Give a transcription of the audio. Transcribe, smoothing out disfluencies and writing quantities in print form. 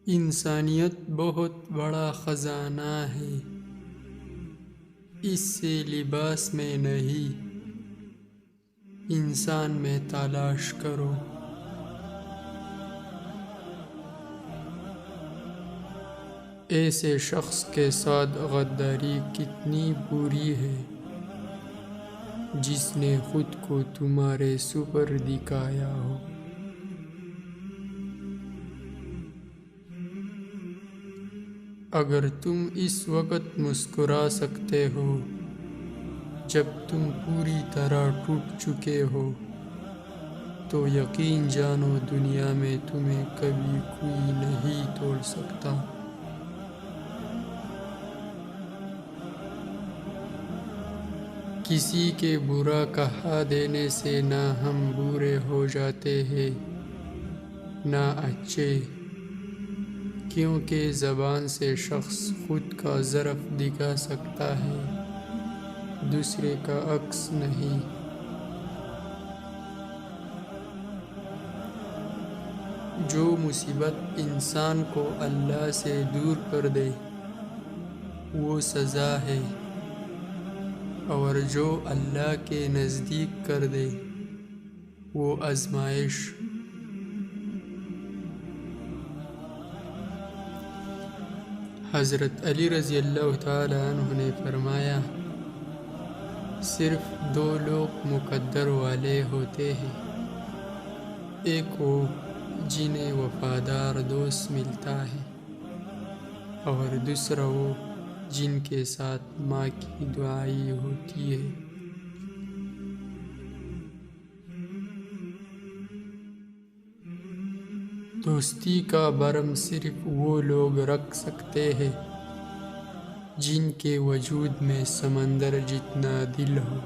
انسانیت بہت بڑا خزانہ ہے، اس سے لباس میں نہیں انسان میں تلاش کرو۔ ایسے شخص کے ساتھ غداری کتنی بری ہے جس نے خود کو تمہارے سپرد دکھایا ہو۔ اگر تم اس وقت مسکرا سکتے ہو جب تم پوری طرح ٹوٹ چکے ہو تو یقین جانو دنیا میں تمہیں کبھی کوئی نہیں توڑ سکتا۔ کسی کے برا کہا دینے سے نہ ہم برے ہو جاتے ہیں نہ اچھے، کیونکہ زبان سے شخص خود کا ظرف دکھا سکتا ہے، دوسرے کا عکس نہیں۔ جو مصیبت انسان کو اللہ سے دور کر دے وہ سزا ہے، اور جو اللہ کے نزدیک کر دے وہ آزمائش۔ حضرت علی رضی اللہ تعالی عنہ نے فرمایا، صرف دو لوگ مقدر والے ہوتے ہیں، ایک وہ جنہیں وفادار دوست ملتا ہے، اور دوسرا وہ جن کے ساتھ ماں کی دعائیں ہوتی ہے۔ دوستی کا بھرم صرف وہ لوگ رکھ سکتے ہیں جن کے وجود میں سمندر جتنا دل ہو۔